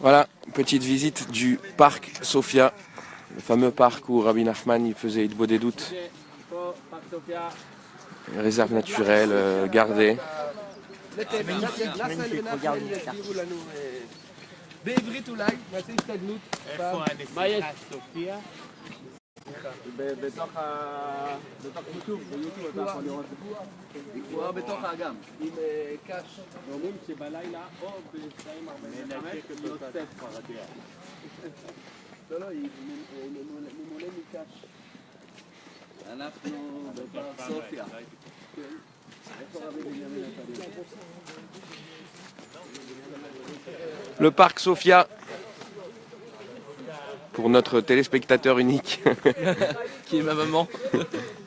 Voilà, petite visite du parc Sofia, le fameux parc où Rabbi Nachman il faisait Hitbo des doutes. Réserve naturelle, gardée. C'est magnifique, magnifique, regarde le cercle. בעברית אולי, נעשה השתדלות. איפה הנסיכה סופיה? בתוך יוטיוב, אתה יכול לראות את זה. או בתוך האגם. עם קש. אומרים שבלילה או ב-2:45 יוצאת פרדיה. לא, היא ממולא מקש. אנחנו בפארק סופיה. Le parc Sofia, pour notre téléspectateur unique. Qui est ma maman.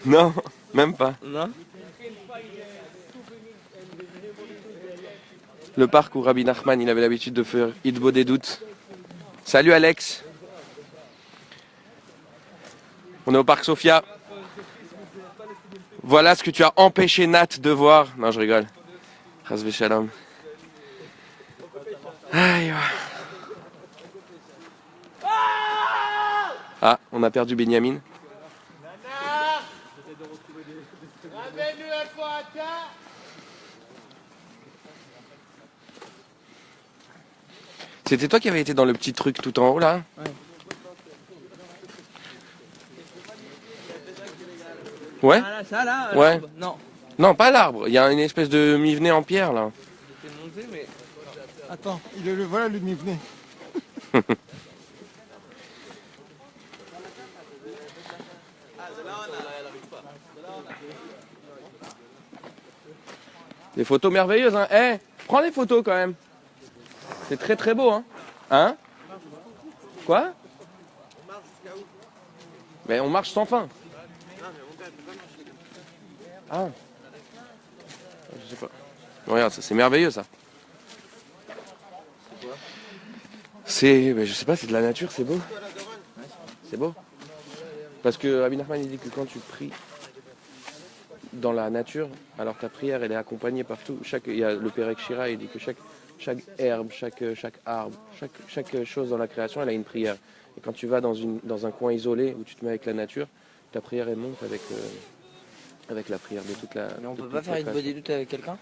Non, même pas. Non. Le parc où Rabbi Nachman il avait l'habitude de faire Hitbo des doutes. Salut Alex. On est au parc Sofia. Voilà ce que tu as empêché Nat de voir. Non, je rigole. Chas v'shalom. Aïe. Ah, on a perdu Benjamin. C'était toi qui avais été dans le petit truc tout en haut là? Ouais. Ah là, ça là Ouais. Non. Non, pas l'arbre. Il y a une espèce de mivenet en pierre là. J'étais monté, mais. Attends, voilà le Mivnet. Des photos merveilleuses, hein. Eh, prends des photos quand même. C'est très très beau, hein. Hein? Quoi? Mais on marche sans fin. Ah. Je sais pas. Regarde, ça c'est merveilleux ça. C'est, je sais pas, c'est de la nature, c'est beau. C'est beau. Parce que Rabbi Nachman il dit que quand tu pries dans la nature, alors ta prière elle est accompagnée par tout. Il y a le Perek Shira, il dit que chaque herbe, chaque arbre, chaque chose dans la création, elle a une prière. Et quand tu vas dans un coin isolé où tu te mets avec la nature, ta prière elle monte avec la prière de toute la. Mais on de peut toute pas la faire une création. des doutes avec quelqu'un?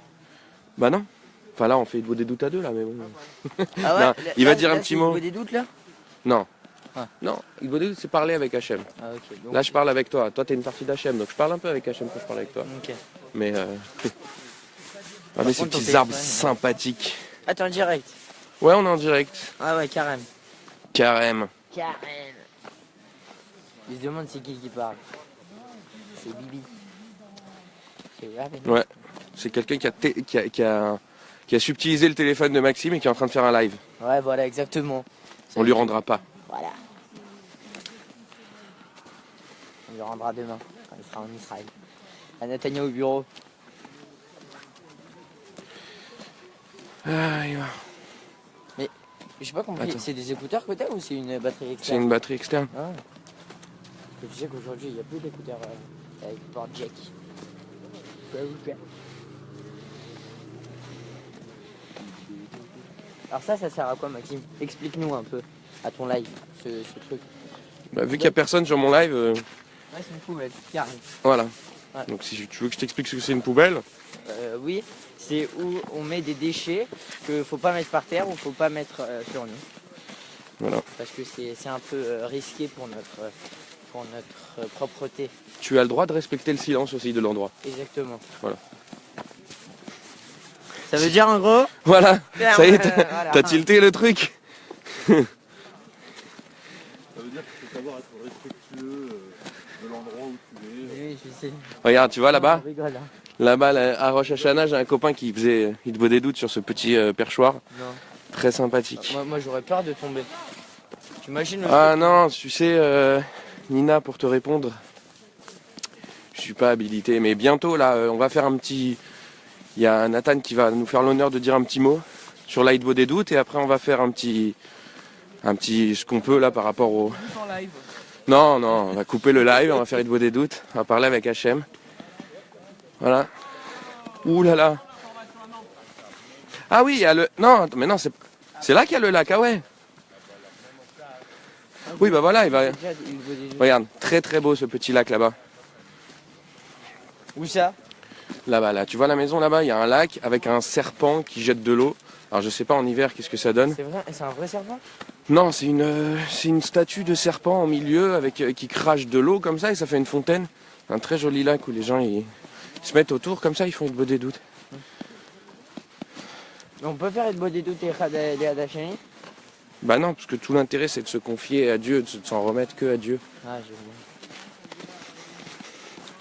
Bah non. Enfin là on fait Hitbo des doutes à deux là, mais bon. Ah ouais. Non, il va dire un petit mot. Des doutes là? Non. Ah. Non, Hitbo des doutes c'est parler avec Hachem. Ah ok. Donc... Là je parle avec toi. Toi t'es une partie d'Hachem, donc je parle un peu avec Hachem quand je parle avec toi. Ok. Mais regardez ces contre, ton petits arbres téléphone, sympathiques. Ah t'es en direct? Ouais, on est en direct. Ah ouais, carrément. Carême. Carrément. Il se demande c'est qui parle. C'est Bibi. C'est Raven. Ouais. C'est quelqu'un qui a subtilisé le téléphone de Maxime et qui est en train de faire un live. Ouais, voilà, exactement. On lui rendra pas. Voilà. On lui rendra demain, quand il sera en Israël. À Netanya au bureau. Ah, il va. Mais j'ai pas compris, Attends. c'est des écouteurs que t'as ou c'est une batterie C'est externe? une batterie externe. Ah. Parce que tu sais qu'aujourd'hui il n'y a plus d'écouteurs avec port jack. Alors ça sert à quoi Maxime? Explique-nous un peu à ton live ce truc. Bah, vu qu'il n'y a personne sur mon live, Ouais, c'est une poubelle, carrément. voilà. Ouais. Donc si tu veux que je t'explique ce que c'est une poubelle, Oui, c'est où on met des déchets que faut pas mettre par terre ou faut pas mettre sur nous. voilà. Parce que c'est un peu risqué pour notre propreté. Tu as le droit de respecter le silence aussi de l'endroit. Exactement. Voilà. Ça veut dire en gros Voilà, Ferme, ça y est, voilà. t'as tilté le truc. Ça veut dire qu'il faut savoir être respectueux de l'endroit où tu es. Oui, je sais. Regarde, tu vois là-bas, On rigole, hein. là-bas à Rosh Hashanah, j'ai un copain qui faisait Hitbo des doutes sur ce petit perchoir. Non. Très sympathique. Moi j'aurais peur de tomber. Tu imagines le Ah non, tu sais, Nina, pour te répondre, je suis pas habilité, mais bientôt là, on va faire un petit. Il y a Nathan qui va nous faire l'honneur de dire un petit mot sur la Hitbo des doutes et après on va faire un petit ce qu'on peut là par rapport au. Non, on va couper le live, on va faire Hitbo des doutes, on va parler avec Hachem. Voilà. Ouh là là. Ah oui, il y a le. Non, mais non, c'est là qu'il y a le lac, ah ouais. Oui, bah voilà, il va... Déjà, il vaut des jours. Regarde, très très beau ce petit lac là-bas. Où ça? Là-bas, là. Tu vois la maison là-bas, il y a un lac avec un serpent qui jette de l'eau. Alors je sais pas en hiver qu'est-ce que ça donne. C'est vrai? C'est un vrai serpent? Non, c'est une statue de serpent au milieu avec qui crache de l'eau comme ça et ça fait une fontaine. Un très joli lac où les gens ils se mettent autour comme ça, ils font une bonne doute. On peut faire une bonne doute des Hadachani? Bah non, parce que tout l'intérêt c'est de se confier à Dieu, de s'en remettre que à Dieu. Ah, je vois.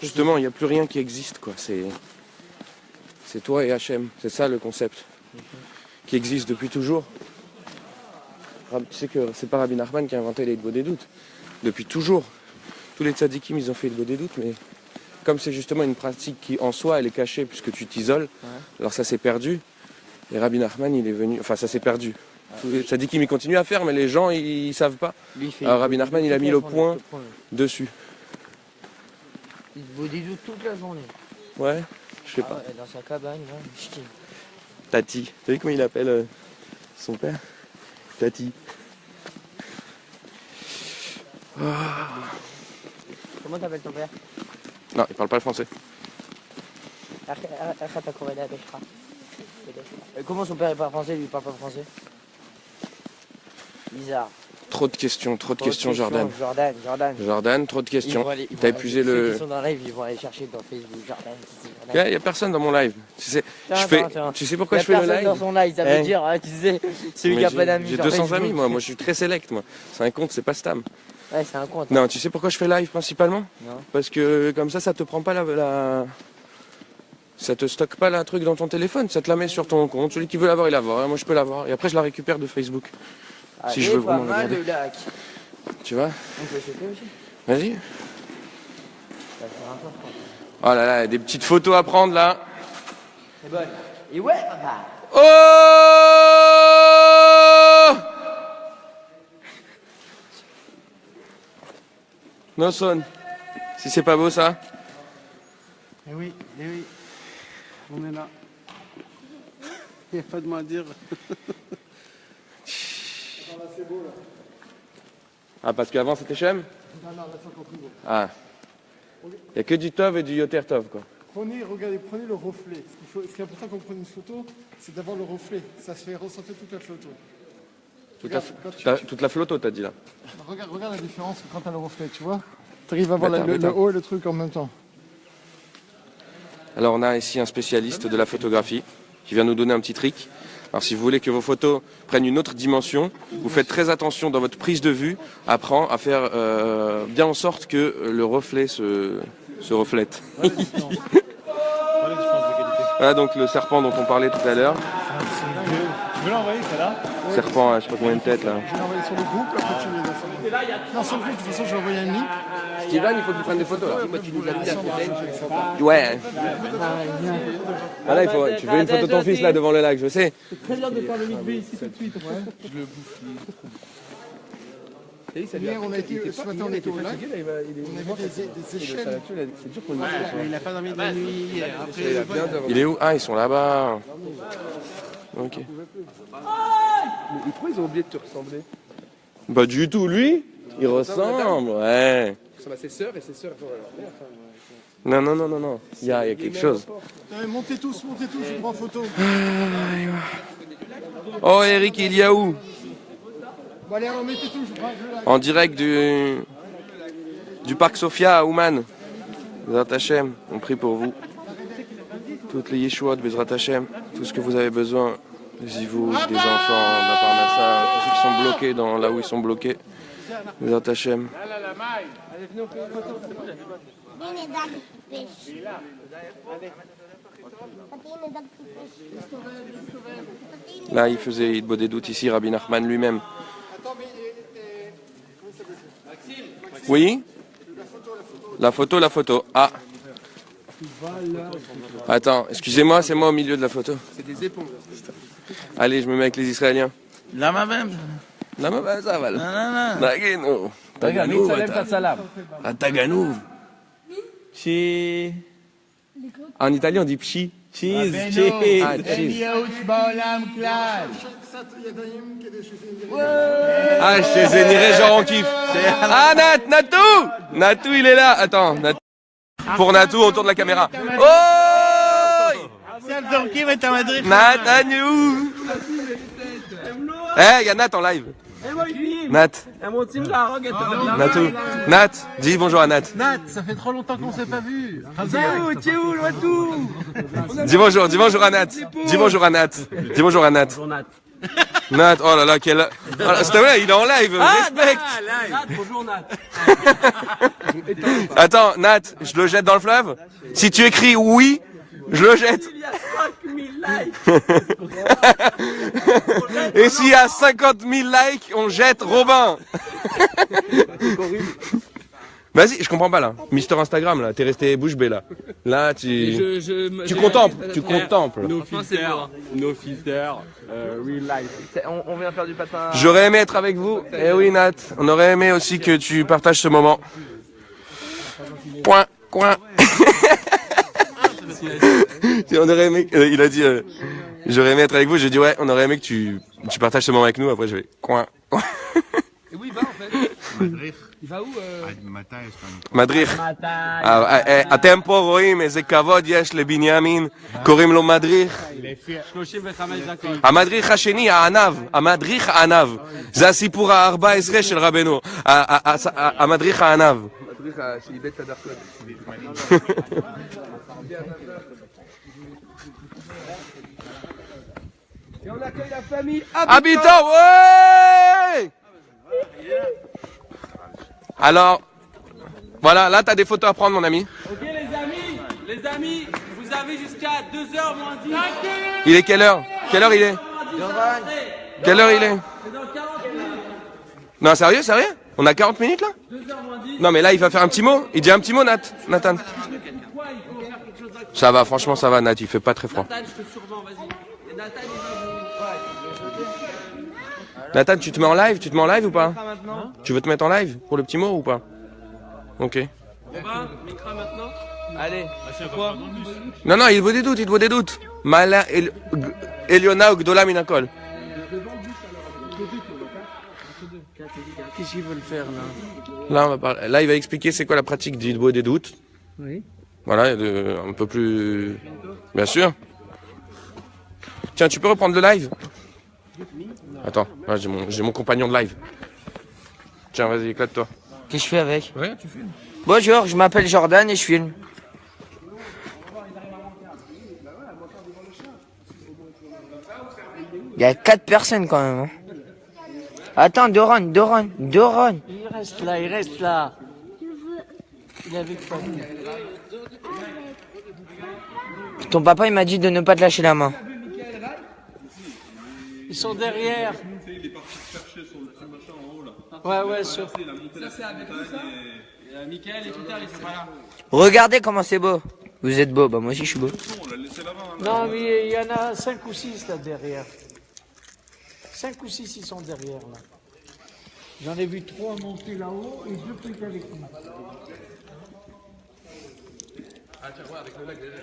Justement, il n'y a plus rien qui existe quoi. C'est toi et Hachem. C'est ça le concept qui existe depuis toujours. Tu sais que c'est pas Rabbi Nachman qui a inventé les Hitbodedut des doutes. Depuis toujours. Tous les tzadikim ils ont fait Hitbodedut des doutes, mais comme c'est justement une pratique qui en soi elle est cachée puisque tu t'isoles, alors ça s'est perdu. Et Rabbi Nachman il est venu, enfin ça s'est perdu. Tous les tzadikim ils continuent à faire, mais les gens ils savent pas. Alors Rabbi Nachman il a mis le point dessus. Il vaut des doutes toute la journée. Ouais, je sais pas. Ouais, dans sa cabane, là, ch'ti. Tati. T'as vu comment il appelle son père? Tati. Comment t'appelles ton père? Non, il parle pas le français. Comment son père est pas français, lui il parle pas français? Bizarre. Trop de questions, Jordan. Jordan. Trop de questions. T'as épuisé ceux le... qui sont dans le live, ils vont aller chercher dans Facebook. Jordan. Il y a personne dans mon live. Tu sais pourquoi Il y je fais a le personne dans live? son live, ça veut dire, tu sais, celui qui a pas d'amis. J'ai sur 200 Facebook. amis, moi je suis très select, moi. C'est un compte, c'est pas Stam. Ouais, c'est un compte. Non, tu sais pourquoi je fais live principalement? Non. Parce que comme ça te prend pas ça te stocke pas la truc dans ton téléphone, ça te la met sur ton compte. Celui qui veut l'avoir, il l'avoir. Moi je peux l'avoir. Et après je la récupère de Facebook. Si je veux pas vraiment mal regarder. le lac. Tu vois? On peut sauter aussi. Vas-y. Ça va faire un peu froid. Oh là là, des petites photos à prendre là. C'est bon. Et ouais, papa. Oh! No son. Si c'est pas beau ça? Eh oui, on est là. Il n'y a pas de moi à dire. Ah, parce qu'avant c'était Shem? Non, là, c'est encore plus beau. Ah. Il n'y a que du Tov et du Yoter Tov quoi. Prenez le reflet. Ce qui est important quand on prend une photo, c'est d'avoir le reflet. Ça se fait ressentir toute la photo. Toute la flotte, t'as dit là. Regarde la différence quand tu as le reflet, tu vois. Tu arrives à voir le haut et le truc en même temps. Alors on a ici un spécialiste de la photographie qui vient nous donner un petit trick. Alors si vous voulez que vos photos prennent une autre dimension, vous faites très attention dans votre prise de vue, apprends à faire bien en sorte que le reflet se reflète. Voilà donc le serpent dont on parlait tout à l'heure. Tu veux l'envoyer, celle-là? Serpent à je sais pas combien de têtes là. Je vais l'envoyer sur le groupe, après tu les as. Non, sur le groupe, de toute façon, je vais envoyer un link. Steven, il faut qu'il prenne des photos là. Tu nous as mis à côté. Ouais. Voilà, tu veux une photo de ton fils là devant le lac, je sais. C'est très bien de faire le link B ici tout de suite. Je le bouffe. Hier, on a été, ce matin, on était au lac. On a vu des échelles. C'est dur pour une Il n'a pas dormi de la nuit hier. Il est où? Ah, ils sont là-bas. Ok. Pourquoi ils ont oublié de te ressembler? Pas du tout, lui, il ressemble, ouais. Ça va ses sœurs et ses sœurs. Non. Il y a quelque chose. Montez tous, je prends photo. Oh, Eric, il y a où? Bon, allez, alors mettez tout, je prends le lac. En direct du parc Sophia à Ouman. Bezrat Hashem, on prie pour vous. Toutes les Yeshuot, Bezrat Hashem, tout ce que vous avez besoin. Les Ivouk, des enfants, de la Parnassa, tous ceux qui sont bloqués là où ils sont bloqués. Bezrat Hashem. Là, il faisait Hitbodedut ici, Rabbi Nachman lui-même. Oui? La photo. Ah. Attends, excusez-moi, c'est moi au milieu de la photo. C'est des éponges. Allez, je me mets avec les Israéliens. למה בהם? למה באמצע אבל? לא. תגידו. רגע, מי יצלם את הצלם? אתה גנוב. צ'י... En italien, on dit pchi. צ'יז, Ah, צ'יז. cheese. ייאוש בעולם כלל. Chaque yadaïm qui est des cheveux. Ah, je t'ai zéniré genre on kiffe. Ah, Natou, il est là. Attends, pour Natou, on tourne la caméra. Oh Nathanou. Eh, y a Nat en live. Nat. Natou. Nat, dis bonjour à Nat. Nat, ça fait trop longtemps qu'on s'est pas vu. Dis bonjour à Nat. Dis bonjour à Nat. Dis bonjour à Nat. Nat, oh là là, quel... S'il te plaît, il est en live, respecte. Nat, bonjour Nat. Attends, Nat, je le jette dans le fleuve? Si tu écris oui, je le jette. Il y a 5000 likes. Et s'il y a 50 000 likes, on jette Robin. Vas-y, je comprends pas là. Mister Instagram là, t'es resté bouche bée là. Là, tu contemples. No filter, real life. On vient faire du patin. J'aurais aimé être avec vous. Eh oui, Nat, on aurait aimé aussi que tu partages ce moment. Coin. On aurait aimé, il a dit, j'aurais aimé être avec vous. J'ai dit ouais, on aurait aimé que tu partages ce moment avec nous. Après, je vais coin. Et où il va en fait? Il va où מדריך. אתם פה רואים איזה כבוד יש לבנימין, קוראים לו מדריך. המדריך השני, המדריך הענב. זה הסיפור ה-14 של רבנו. המדריך הענב. שאיבד את הדרכון. Et on accueille la famille Habitant, ouais! Alors, voilà, là t'as des photos à prendre mon ami. Ok les amis, vous avez jusqu'à 2h moins 10. Il est quelle heure? Quelle heure il est? Quelle heure il est? C'est dans 40 minutes. Non, sérieux? On a 40 minutes là? 2h moins 10. Non mais là il va faire un petit mot. Il dit un petit mot Nathan. Ça va, franchement ça va Nat, il fait pas très froid. Nathan, je te survends, vas-y. Et Nathan, il va Nathan, tu te mets en live ou pas? Tu veux te mettre en live pour le petit mot ou pas? Ok. Robin, Mikra maintenant. Allez, c'est quoi? Non, il vaut des doutes. Mala Eliona ou Gdola Minakol. Qu'est-ce qu'ils veulent faire là? Là, on va parler. Là, il va expliquer c'est quoi la pratique du vaut des doutes. Oui. Voilà, un peu plus... Bien sûr. Tiens, tu peux reprendre le live? Attends, là, j'ai mon compagnon de live. Tiens, vas-y, éclate-toi. Qu'est-ce que je fais avec? Ouais, tu filmes. Bonjour, je m'appelle Jordan et je filme. Il y a 4 personnes quand même. Hein. Attends, Doron. Il reste là. Il est avec toi. Ton papa il m'a dit de ne pas te lâcher la main. Ils sont derrière. Il est parti chercher sur le petit machin en haut là. Ouais, sur. Ça c'est avec nous ça. Michael et Peter ils sont pas là. Regardez comment c'est beau. Vous êtes beau, bah moi aussi je suis beau. On l'a laissé là-bas. Non, mais il y en a 5 ou 6 là derrière. 5 ou 6 ils sont derrière là. J'en ai vu 3 monter là-haut et 2 trucs avec nous. Ah tiens, ouais, avec le lac déjà.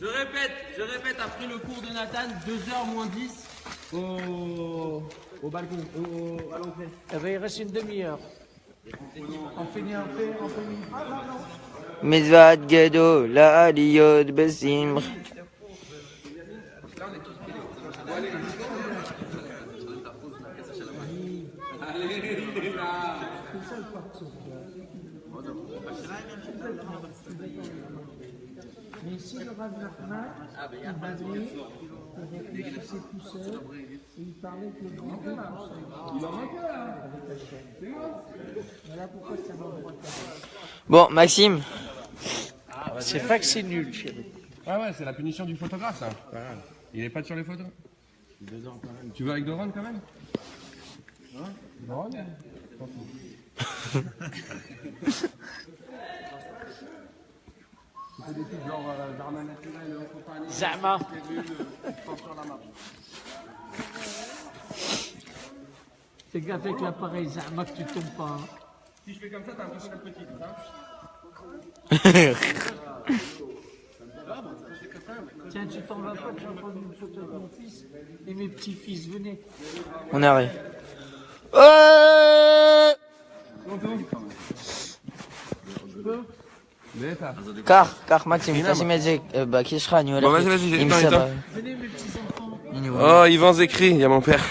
Je répète, après le cours de Nathan, 2h moins 10 au balcon, à l'entrée. Eh ben, il reste une demi-heure. On finit. Mizvat Gedo, la Aliyod Besimr. Mais ici, le Rav Nachman, il parlait, il réfléchissait tout seul, et il parlait que le grand Dieu il en manque avec Hachem. Voilà pourquoi c'est un endroit de Bon, Maxime. C'est pas que c'est nul, chérie. Ouais, c'est la punition du photographe, ça. Il est pas sur les photos. Tu veux avec Doron quand même? Doron? Zama. Fais gaffe avec l'appareil, Zama, que tu tombes pas. Hein. Si je fais comme ça, t'as l'impression d'être petit, Tiens, tu t'en vas pas, tu vas prendre une photo de mon fils et mes petits-fils, venez. On est arrivé. Car Maxime, vas-y, qui sera Bon, vas-y, j'ai pas le temps. Venez, mes petits-enfants. Oh, Yvan Zécry, il y a mon père.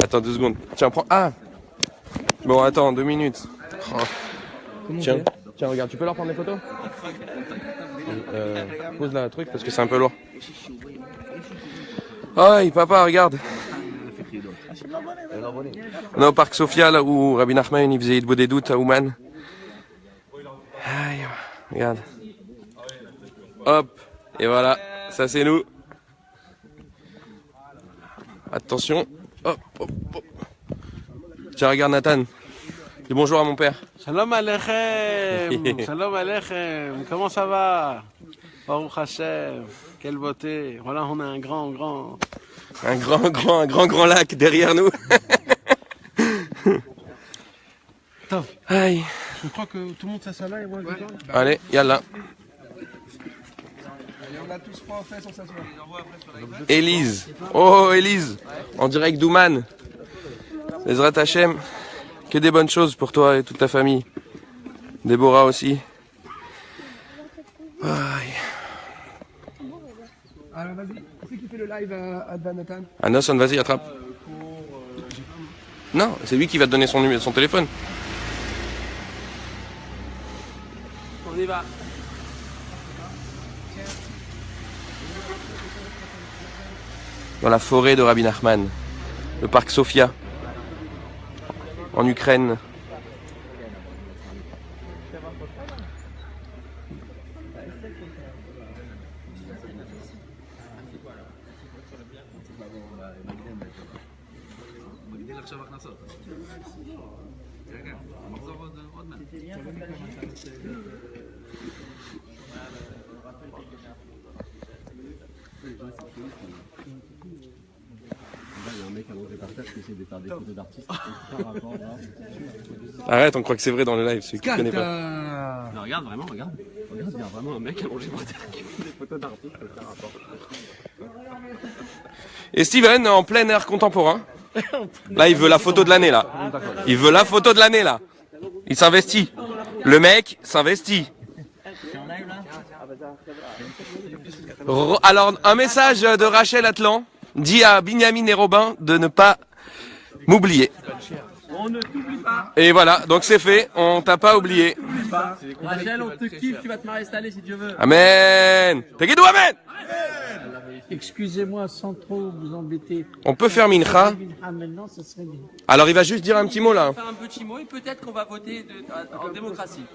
Attends 2 secondes. Tiens, prends. Ah bon, attends, 2 minutes. Oh. Tiens, regarde, tu peux leur prendre des photos pose là le truc parce que c'est un peu lourd. Oh, papa, regarde. On est au parc Sofia, là où Rabbi Nachman il faisait Idbo des doutes à Ouman. Aïe, regarde. Hop, et voilà, ça c'est nous. Attention. Hop, hop, hop. Tiens, regarde Nathan. Dis bonjour à mon père. Shalom Aleichem. Shalom Aleichem. Comment ça va? Baruch Hashem. Quelle beauté. Voilà, on a un grand lac derrière nous. Top. Aïe. Je crois que tout le monde s'assoit là et moi je viens. Allez, yallah. On a tous pas fait, on s'assoit. Élise. Oh, Élise. En direct d'Ouman. Ezrat Hashem. Que des bonnes choses pour toi et toute ta famille. Déborah aussi. Aïe. Alors vas-y, c'est qui fait le live à Nathan? Anosson, vas-y, attrape. Non, c'est lui qui va te donner son téléphone. On y va. Dans la forêt de Rabbi Nachman. Le parc Sofia. En Ukraine. Arrête, on croit que c'est vrai dans le live, celui qui connaît pas. Non, regarde, vraiment, regarde. Regarde, il y a vraiment un mec allongé par terre qui fait des photos d'artistes. Et Steven, en plein air contemporain. Là, il veut la photo de l'année, là. Il veut la photo de l'année, là. Il s'investit. Le mec s'investit. Alors, un message de Rachel Atlan dit à Binyamin et Robin de ne pas m'oublier. On ne t'oublie pas. Et voilà, donc c'est fait, on t'a pas oublié. Rachel, on te kiffe, tu vas te marier cette année si Dieu veut. Amen. Tegidou, amen. Excusez-moi sans trop vous embêter. On peut faire mincha. Maintenant, ce serait bien. Alors il va juste dire un petit mot là. Faire un petit mot et peut-être qu'on va voter en démocratie.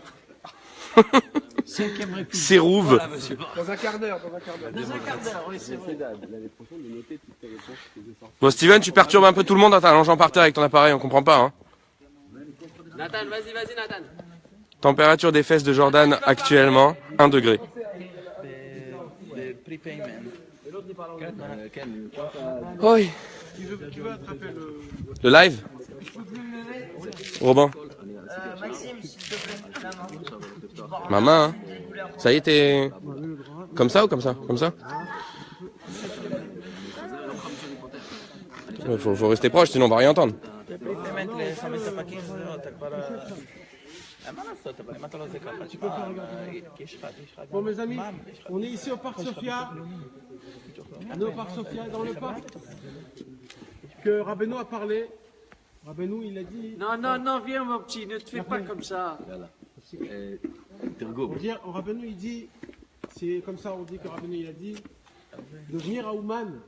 Cinquième République. C'est rouve. Voilà, monsieur. Dans un quart d'heure. Dans un quart d'heure, oui, c'est vrai. Bon Steven, tu perturbes un peu tout le monde en t'allongeant par terre avec ton appareil, on comprend pas. Hein. Nathan, vas-y, Nathan. Température des fesses de Jordan actuellement, 1 degré. Oui. Tu veux attraper Le live Robin. Maxime, s'il te plaît, Ma main, hein. Ça y est, t'es... Comme ça ou comme ça? Comme ça? Faut rester proche, sinon on va rien entendre. Bon mes amis, on est ici au parc Sofia. On est au parc Sofia, dans le parc que Rabbeinu a parlé. Rabbeinu il a dit... Non, viens mon petit, ne te fais pas comme ça. Rabbeinu il dit, c'est comme ça on dit que Rabbeinu il a dit, de venir à Ouman,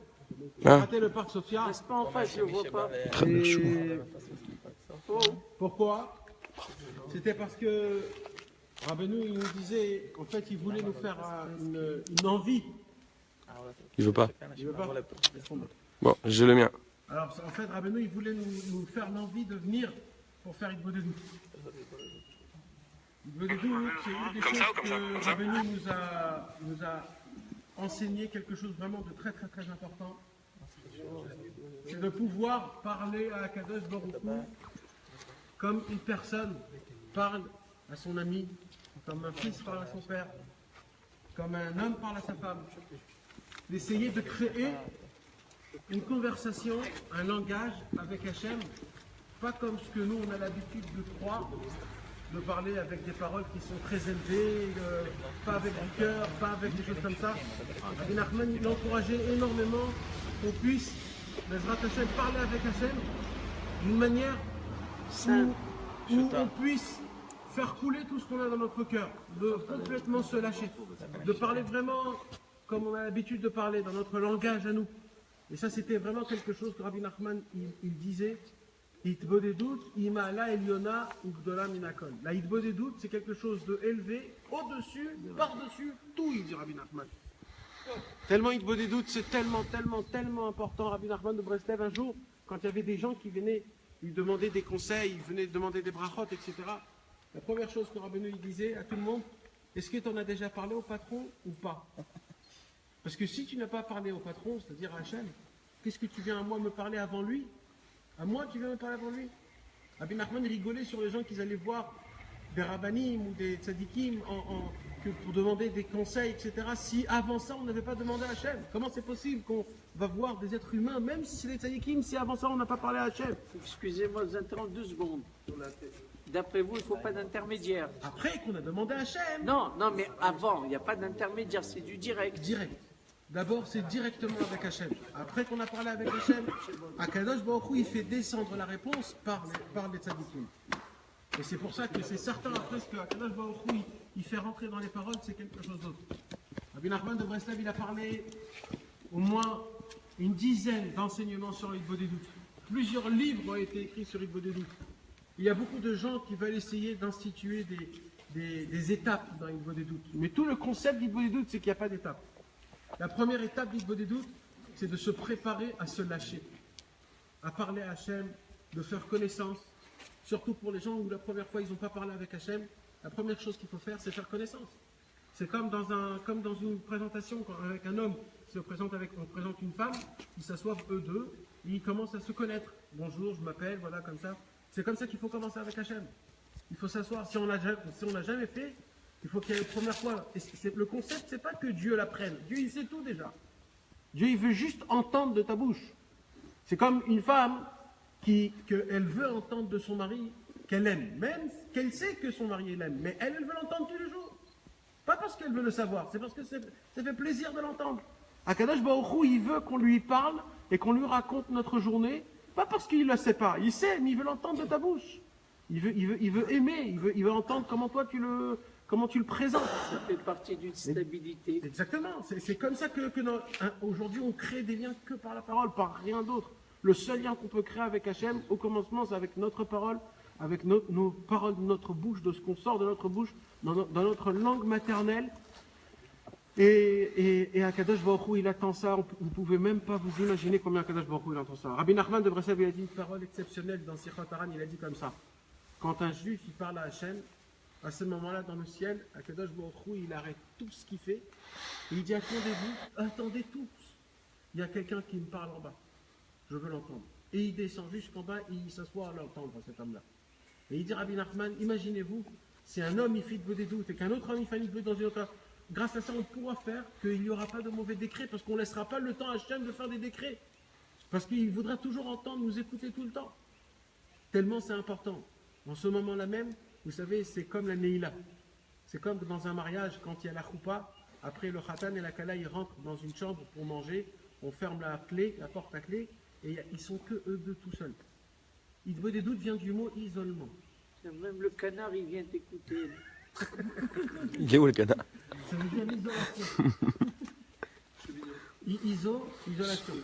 de rater le parc Sofia. Reste pas en face, je le vois pas. Pourquoi? C'était parce que Rabbeinu il nous disait, en fait il voulait nous faire une envie. Il veut pas. Il veut pas. Bon, j'ai le mien. Alors en fait Rabbeinu il voulait nous faire l'envie de venir pour faire Idbo des doutes. Idbo des doutes, c'est une des choses que Rabbeinu nous a enseigné quelque chose vraiment de très très très important. C'est de pouvoir parler à Akadosh Baruch Hu comme une personne parle à son ami, comme un fils parle à son père, comme un homme parle à sa femme, d'essayer de créer une conversation, un langage avec Hachem, pas comme ce que nous on a l'habitude de croire, de parler avec des paroles qui sont très élevées, pas avec du cœur, pas avec des choses comme ça. Rabbi Nachman, il encourageait énormément qu'on puisse, Bezrat Hachem, parler avec Hachem d'une manière où on puisse faire couler tout ce qu'on a dans notre cœur, de complètement se lâcher, de parler vraiment comme on a l'habitude de parler, dans notre langage à nous. Et ça, c'était vraiment quelque chose que Rabbi Nachman, il disait, Hitbodedut, Imala Eliona, Ugdola Minakol. La Hitbodedut, c'est quelque chose de élevé, au-dessus, par-dessus, tout, il dit Rabbi Nachman. Tellement Hitbodedut, c'est tellement important. Rabbi Nachman de Breslev, un jour, quand il y avait des gens qui venaient lui demander des conseils, ils venaient demander des brachot, etc. La première chose que Rabbeinu il disait à tout le monde, est-ce que tu en as déjà parlé au patron ou pas? Parce que si tu n'as pas parlé au patron, c'est-à-dire à Hachem, qu'est-ce que tu viens à moi me parler avant lui? À moi tu viens me parler avant lui? Rabbi Nachman rigolait sur les gens qui allaient voir des rabbanim ou des tzadikim pour demander des conseils, etc. Si avant ça on n'avait pas demandé à Hachem, comment c'est possible qu'on va voir des êtres humains, même si c'est des tzadikim, si avant ça on n'a pas parlé à Hachem? Excusez-moi, je vous interromps 2 secondes. D'après vous, il ne faut pas d'intermédiaire. Après qu'on a demandé à Hachem. Non, mais avant, il n'y a pas d'intermédiaire, c'est du direct. Direct. D'abord, c'est directement avec Hachem. Après qu'on a parlé avec Hachem, Akadosh Baruch Hu, il fait descendre la réponse par les tzadikim. Et c'est pour ça que c'est certain après ce que Akadosh Baruch Hu, il fait rentrer dans les paroles, c'est quelque chose d'autre. Rabbi Nachman de Breslev, il a parlé au moins une dizaine d'enseignements sur l'Hitbodedut. Plusieurs livres ont été écrits sur l'Hitbodedut. Il y a beaucoup de gens qui veulent essayer d'instituer des étapes dans l'Hitbodedut. Mais tout le concept d'Hitbodedut, c'est qu'il n'y a pas d'étape. La première étape d'Hitbodedut, c'est de se préparer à se lâcher, à parler à Hachem, de faire connaissance. Surtout pour les gens où la première fois ils n'ont pas parlé avec Hachem, la première chose qu'il faut faire, c'est faire connaissance. C'est comme dans une présentation, quand avec un homme, on présente une femme, ils s'assoient eux deux, et ils commencent à se connaître. Bonjour, je m'appelle, voilà, comme ça. C'est comme ça qu'il faut commencer avec Hachem. Il faut s'asseoir. Si on n'a jamais fait, il faut qu'il y ait la première fois. Le concept, c'est pas que Dieu l'apprenne. Dieu, il sait tout déjà. Dieu, il veut juste entendre de ta bouche. C'est comme une femme qu'elle veut entendre de son mari qu'elle aime. Même qu'elle sait que son mari l'aime. Mais elle veut l'entendre tous les jours. Pas parce qu'elle veut le savoir. C'est parce que ça fait plaisir de l'entendre. Akadosh Baruch Hu, il veut qu'on lui parle et qu'on lui raconte notre journée. Pas parce qu'il ne le sait pas. Il sait, mais il veut l'entendre de ta bouche. Il veut aimer. Il veut entendre comment toi tu le présentes. Ça fait partie d'une stabilité. Exactement. C'est comme ça que aujourd'hui on crée des liens que par la parole, par rien d'autre. Le seul lien qu'on peut créer avec Hachem, au commencement, c'est avec notre parole, avec nos paroles de notre bouche, de ce qu'on sort de notre bouche, dans notre langue maternelle. Et Akadosh Baruch Hu, il attend ça. Vous ne pouvez même pas vous imaginer combien Akadosh Baruch Hu, il attend ça. Rabbi Nachman de Breslev, il a dit une parole exceptionnelle dans Sichot Haran, il a dit comme ça. Quand un juif, il parle à Hachem, à ce moment-là, dans le ciel, Akadosh Baruch Hu, il arrête tout ce qu'il fait. Et il dit, attendez tous. Il y a quelqu'un qui me parle en bas. Je veux l'entendre. Et il descend jusqu'en bas et il s'assoit à l'entendre, cet homme-là. Et il dit, Rabbi Nachman, imaginez-vous, si un homme, il fait de doutes et qu'un autre homme, il fait de dans une autre. Grâce à ça, on pourra faire qu'il n'y aura pas de mauvais décrets, parce qu'on ne laissera pas le temps à Hachem de faire des décrets. Parce qu'il voudra toujours entendre, nous écouter tout le temps. Tellement c'est important. En ce moment-là même, vous savez, c'est comme la Neila. C'est comme dans un mariage, quand il y a la choupa, après le khatan et la kala, ils rentrent dans une chambre pour manger, on ferme la porte à clé, et ils sont que eux deux tout seuls. Hitbodedut vient du mot isolement. Même le canard, il vient t'écouter. Il est où le canard? Ça veut dire l'isolation. Isolation.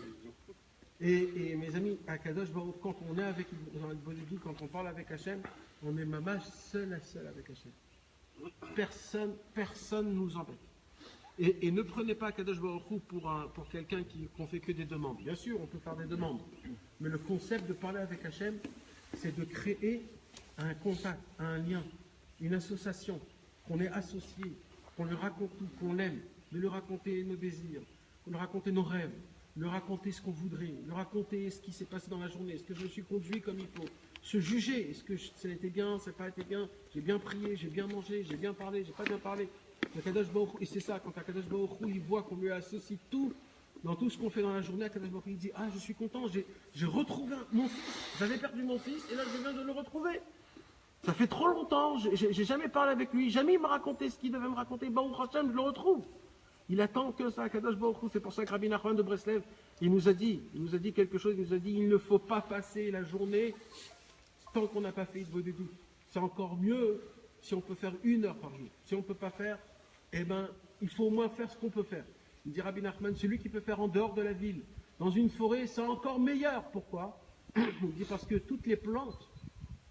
Et mes amis, à Kadosh Baruch, quand on est avec dans Hitbodedut, quand on parle avec Hachem, on est mamash seul à seul avec Hachem. Personne nous embête. Et ne prenez pas Kadosh Baruch Hu pour quelqu'un qu'on fait que des demandes. Bien sûr, on peut faire des demandes. Mais le concept de parler avec Hachem, c'est de créer un contact, un lien, une association, qu'on est associé, qu'on lui raconte tout, qu'on l'aime, de lui raconter nos désirs, qu'on lui raconte nos rêves, lui raconter ce qu'on voudrait, lui raconter ce qui s'est passé dans la journée, est-ce que je me suis conduit comme il faut, se juger, est-ce que ça a été bien, ça n'a pas été bien, j'ai bien prié, j'ai bien mangé, j'ai bien parlé, j'ai pas bien parlé. Akadosh Baruch Hu, et c'est ça, quand Akadosh Baruch Hu, il voit qu'on lui associe tout, dans tout ce qu'on fait dans la journée, Akadosh Baruch Hu, il dit, ah, je suis content, j'ai retrouvé mon fils, j'avais perdu mon fils, et là, je viens de le retrouver. Ça fait trop longtemps, j'ai jamais parlé avec lui, jamais il m'a raconté ce qu'il devait me raconter, Baruch Hashem, je le retrouve. Il attend que ça, Akadosh Baruch Hu. C'est pour ça que Rabbi Nachman de Breslev, il nous a dit quelque chose, il nous a dit, il ne faut pas passer la journée tant qu'on n'a pas fait Hitbodedut. C'est encore mieux si on peut faire 1 heure par jour. Si on ne peut pas faire, eh ben, il faut au moins faire ce qu'on peut faire. Il dit Rabbi Nachman, celui qui peut faire en dehors de la ville, dans une forêt, c'est encore meilleur. Pourquoi? Il dit parce que toutes les plantes,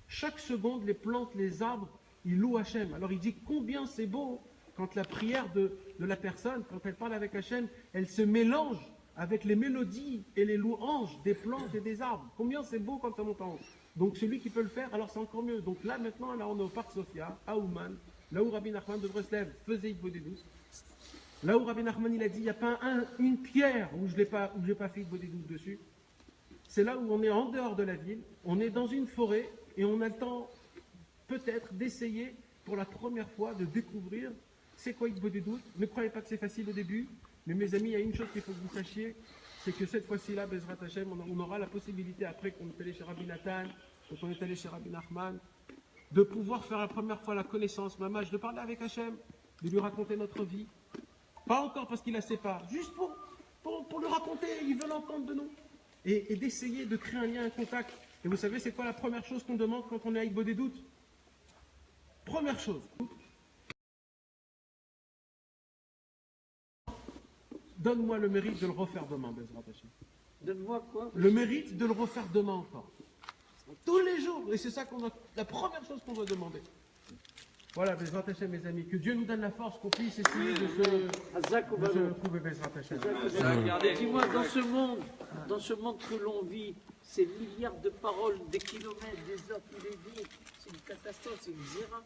chaque seconde, les plantes, les arbres, ils louent Hachem. Alors il dit combien c'est beau quand la prière de la personne, quand elle parle avec Hachem, elle se mélange avec les mélodies et les louanges des plantes et des arbres. Combien c'est beau quand ça monte en haut. Donc celui qui peut le faire, alors c'est encore mieux. Donc là maintenant, là on est au Parc Sophia, à Ouman, là où Rabbi Nachman de Breslev faisait Hitbodedut. Là où Rabbi Nachman il a dit, il n'y a pas une pierre où je n'ai pas fait Hitbodedut dessus. C'est là où on est en dehors de la ville, on est dans une forêt et on a le temps peut-être d'essayer pour la première fois de découvrir c'est quoi Hitbodedut. Ne croyez pas que c'est facile au début, mais mes amis, il y a une chose qu'il faut que vous sachiez, c'est que cette fois-ci-là, Bezrat Hashem, on aura la possibilité, après qu'on est allé chez Rabbi Nathan, quand on est allé chez Rabbi Nachman, de pouvoir faire la première fois la connaissance, Mamash, de parler avec Hashem, de lui raconter notre vie. Pas encore parce qu'il la sait pas, juste pour lui raconter, il veut l'entendre de nous. Et d'essayer de créer un lien, un contact. Et vous savez, c'est quoi la première chose qu'on demande quand on est à Hitbodedut? Première chose. Donne-moi le mérite de le refaire demain, Bezrat Hashem. Donne-moi quoi? Le mérite de le refaire demain encore. Tous les jours. Et c'est ça la première chose qu'on doit demander. Voilà, Bezrat Hashem, mes amis. Que Dieu nous donne la force qu'on puisse essayer de se retrouver, Bezrat Hashem. Dis-moi, dans ce monde que l'on vit, ces milliards de paroles, des kilomètres, des heures tous les jours, c'est une catastrophe, c'est une zéra.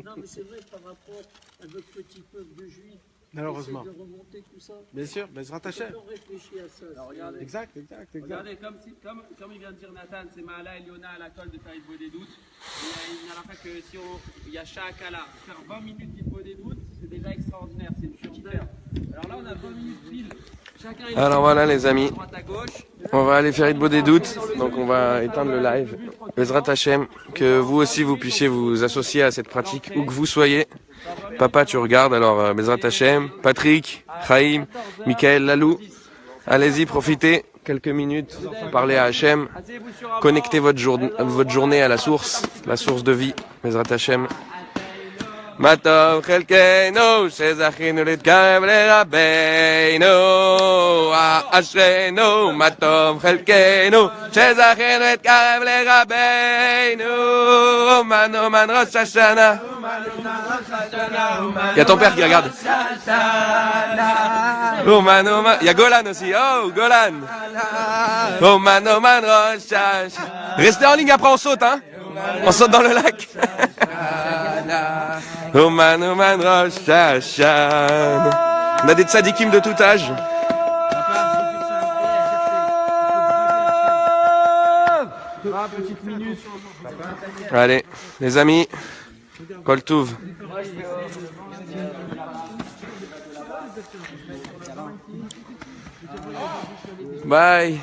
Non, mais c'est vrai par rapport à notre petit peuple de juifs. Malheureusement. De remonter tout ça. Bien sûr, Bezrat Hashem. On réfléchit à ça. Alors, regardez. Exact. Regardez, comme il vient de dire Nathan, c'est Maala Eliona à la colle de faire Hitbodedut. Il n'y a pas que si il y a Sha'akala, faire 20 minutes d'Hitbodedut, c'est déjà extraordinaire, c'est une super. Alors là, on a 20 minutes pile. Chacun est Alors voilà les amis, à droite à gauche. on va aller faire Hitbodedut, donc on va éteindre le live. Bezrat Hashem, que vous aussi vous puissiez vous associer à cette pratique où que vous soyez. Papa, tu regardes, alors Bezrat Hashem, Patrick, Chaim, Michael, Lalou, allez-y, profitez, quelques minutes, parlez à Hashem, connectez votre journée à la source de vie, Bezrat Hashem. Matov chelkenu, shezachinu להתקרב לרבנו, אשרינו, matov chelkenu, shezachinu להתקרב לרבנו, Oman Rosh Hashanah. Il y a ton père qui regarde. Oman, il y a Golan aussi. Oh, Golan. Oman Rosh Hashanah. Restez en ligne, après on saute, hein. On saute dans le lac. Oman Rosh Hashanah. On a des tzadikim de tout âge. Allez, les amis, Kol Touv. Bye.